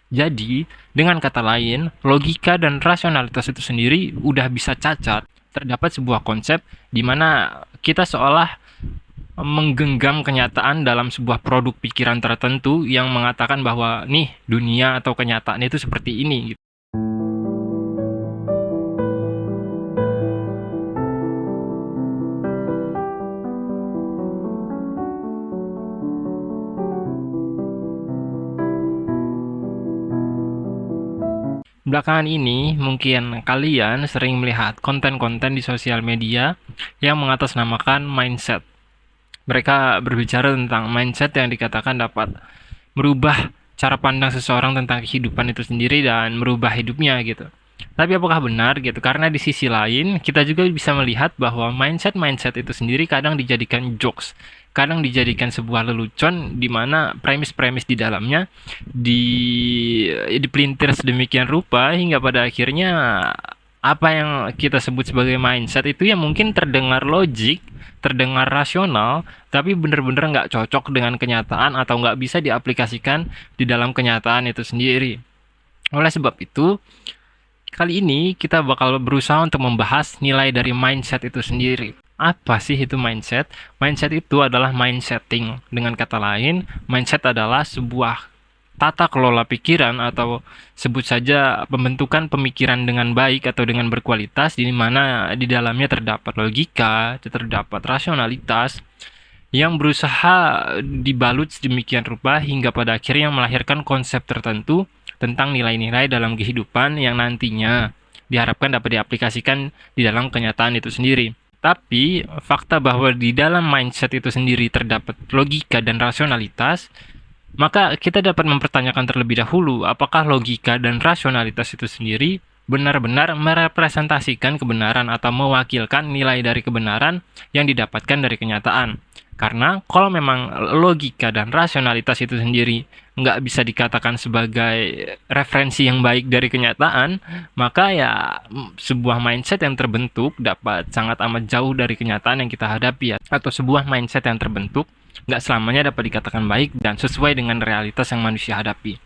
Jadi, dengan kata lain, logika dan rasionalitas itu sendiri udah bisa cacat. Terdapat sebuah konsep di mana kita seolah menggenggam kenyataan dalam sebuah produk pikiran tertentu yang mengatakan bahwa nih dunia atau kenyataan itu seperti ini gitu. Belakangan ini mungkin kalian sering melihat konten-konten di sosial media yang mengatasnamakan mindset. Mereka berbicara tentang mindset yang dikatakan dapat merubah cara pandang seseorang tentang kehidupan itu sendiri dan merubah hidupnya gitu. Tapi apakah benar gitu? Karena di sisi lain kita juga bisa melihat bahwa mindset-mindset itu sendiri kadang dijadikan jokes, kadang dijadikan sebuah lelucon di mana premis-premis di dalamnya dipelintir sedemikian rupa hingga pada akhirnya apa yang kita sebut sebagai mindset itu ya mungkin terdengar logik, terdengar rasional, tapi benar-benar nggak cocok dengan kenyataan atau nggak bisa diaplikasikan di dalam kenyataan itu sendiri. Oleh sebab itu, kali ini kita bakal berusaha untuk membahas nilai dari mindset itu sendiri. Apa sih itu mindset? Mindset itu adalah mindsetting. Dengan kata lain, mindset adalah sebuah tata kelola pikiran atau sebut saja pembentukan pemikiran dengan baik atau dengan berkualitas di mana di dalamnya terdapat logika, terdapat rasionalitas yang berusaha dibalut sedemikian rupa hingga pada akhirnya melahirkan konsep tertentu tentang nilai-nilai dalam kehidupan yang nantinya diharapkan dapat diaplikasikan di dalam kenyataan itu sendiri. Tapi fakta bahwa di dalam mindset itu sendiri terdapat logika dan rasionalitas, maka kita dapat mempertanyakan terlebih dahulu apakah logika dan rasionalitas itu sendiri benar-benar merepresentasikan kebenaran atau mewakilkan nilai dari kebenaran yang didapatkan dari kenyataan. Karena kalau memang logika dan rasionalitas itu sendiri nggak bisa dikatakan sebagai referensi yang baik dari kenyataan, maka ya sebuah mindset yang terbentuk dapat sangat amat jauh dari kenyataan yang kita hadapi ya. Atau sebuah mindset yang terbentuk nggak selamanya dapat dikatakan baik dan sesuai dengan realitas yang manusia hadapi.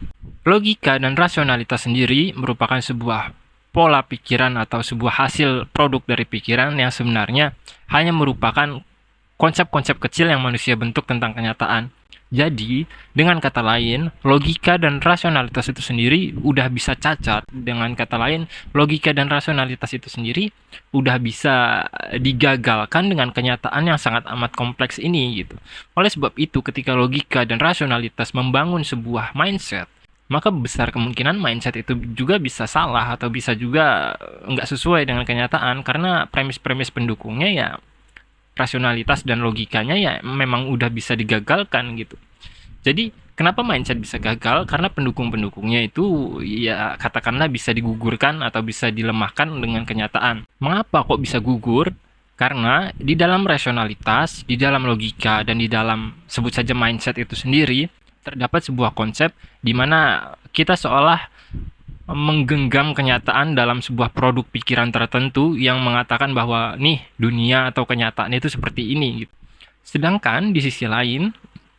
Logika dan rasionalitas sendiri merupakan sebuah pola pikiran atau sebuah hasil produk dari pikiran yang sebenarnya hanya merupakan konsep-konsep kecil yang manusia bentuk tentang kenyataan. Jadi, dengan kata lain, logika dan rasionalitas itu sendiri udah bisa cacat. Dengan kata lain, logika dan rasionalitas itu sendiri udah bisa digagalkan dengan kenyataan yang sangat amat kompleks ini gitu. Oleh sebab itu, ketika logika dan rasionalitas membangun sebuah mindset, maka besar kemungkinan mindset itu juga bisa salah atau bisa juga nggak sesuai dengan kenyataan karena premis-premis pendukungnya ya rasionalitas dan logikanya ya memang udah bisa digagalkan gitu. Jadi kenapa mindset bisa gagal? Karena pendukung-pendukungnya itu ya katakanlah bisa digugurkan atau bisa dilemahkan dengan kenyataan. Mengapa kok bisa gugur? Karena di dalam rasionalitas, di dalam logika, dan di dalam sebut saja mindset itu sendiri, terdapat sebuah konsep di mana kita seolah menggenggam kenyataan dalam sebuah produk pikiran tertentu yang mengatakan bahwa nih dunia atau kenyataan itu seperti ini gitu. Sedangkan di sisi lain,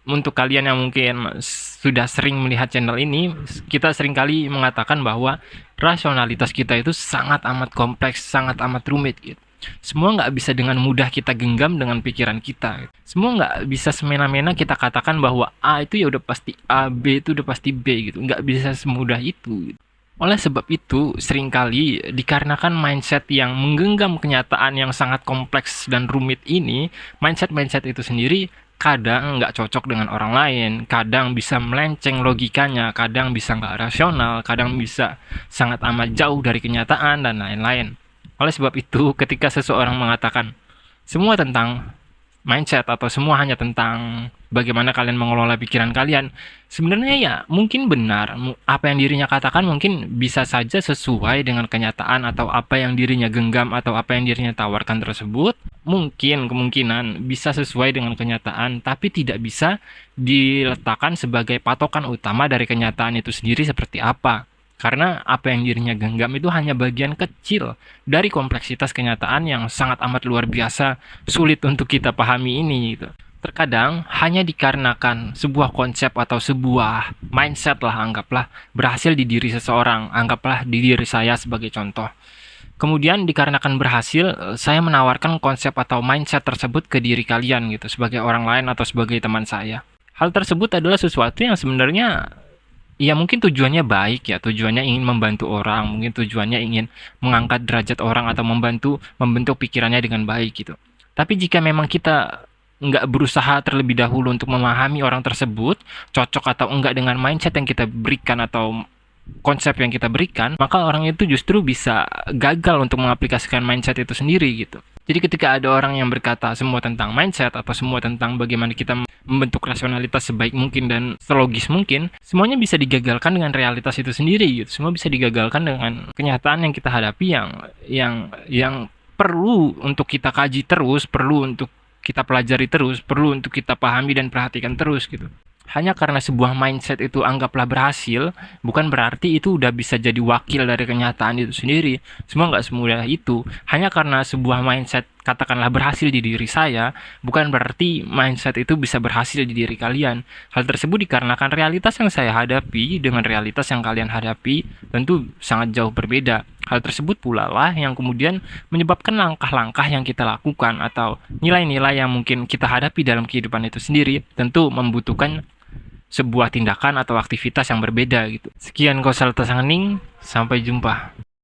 untuk kalian yang mungkin sudah sering melihat channel ini, kita seringkali mengatakan bahwa rasionalitas kita itu sangat amat kompleks, sangat amat rumit gitu. Semua nggak bisa dengan mudah kita genggam dengan pikiran kita. Semua nggak bisa semena-mena kita katakan bahwa A itu ya udah pasti A, B itu udah pasti B gitu. Nggak bisa semudah itu gitu. Oleh sebab itu, seringkali dikarenakan mindset yang menggenggam kenyataan yang sangat kompleks dan rumit ini, mindset-mindset itu sendiri kadang nggak cocok dengan orang lain, kadang bisa melenceng logikanya, kadang bisa nggak rasional, kadang bisa sangat amat jauh dari kenyataan, dan lain-lain. Oleh sebab itu, ketika seseorang mengatakan semua tentang mindset atau semua hanya tentang bagaimana kalian mengelola pikiran kalian, sebenarnya ya mungkin benar apa yang dirinya katakan mungkin bisa saja sesuai dengan kenyataan atau apa yang dirinya genggam atau apa yang dirinya tawarkan tersebut mungkin kemungkinan bisa sesuai dengan kenyataan, tapi tidak bisa diletakkan sebagai patokan utama dari kenyataan itu sendiri seperti apa. Karena apa yang dirinya genggam itu hanya bagian kecil dari kompleksitas kenyataan yang sangat amat luar biasa, sulit untuk kita pahami ini gitu. Terkadang hanya dikarenakan sebuah konsep atau sebuah mindset lah, anggaplah berhasil di diri seseorang, anggaplah di diri saya sebagai contoh. Kemudian dikarenakan berhasil, saya menawarkan konsep atau mindset tersebut ke diri kalian gitu, sebagai orang lain atau sebagai teman saya. Hal tersebut adalah sesuatu yang sebenarnya ya mungkin tujuannya baik ya, tujuannya ingin membantu orang, mungkin tujuannya ingin mengangkat derajat orang atau membantu membentuk pikirannya dengan baik gitu. Tapi jika memang kita nggak berusaha terlebih dahulu untuk memahami orang tersebut, cocok atau enggak dengan mindset yang kita berikan atau konsep yang kita berikan, maka orang itu justru bisa gagal untuk mengaplikasikan mindset itu sendiri gitu. Jadi ketika ada orang yang berkata semua tentang mindset atau semua tentang bagaimana kita membentuk rasionalitas sebaik mungkin dan selogis mungkin, semuanya bisa digagalkan dengan realitas itu sendiri gitu. Semua bisa digagalkan dengan kenyataan yang kita hadapi yang perlu untuk kita kaji terus, perlu untuk kita pelajari terus, perlu untuk kita pahami dan perhatikan terus gitu. Hanya karena sebuah mindset itu anggaplah berhasil, bukan berarti itu udah bisa jadi wakil dari kenyataan itu sendiri. Semua nggak semudah itu. Hanya karena sebuah mindset katakanlah berhasil di diri saya, bukan berarti mindset itu bisa berhasil di diri kalian. Hal tersebut dikarenakan realitas yang saya hadapi dengan realitas yang kalian hadapi tentu sangat jauh berbeda. Hal tersebut pula lah yang kemudian menyebabkan langkah-langkah yang kita lakukan atau nilai-nilai yang mungkin kita hadapi dalam kehidupan itu sendiri tentu membutuhkan sebuah tindakan atau aktivitas yang berbeda gitu. Sekian Konsultas Hening, sampai jumpa.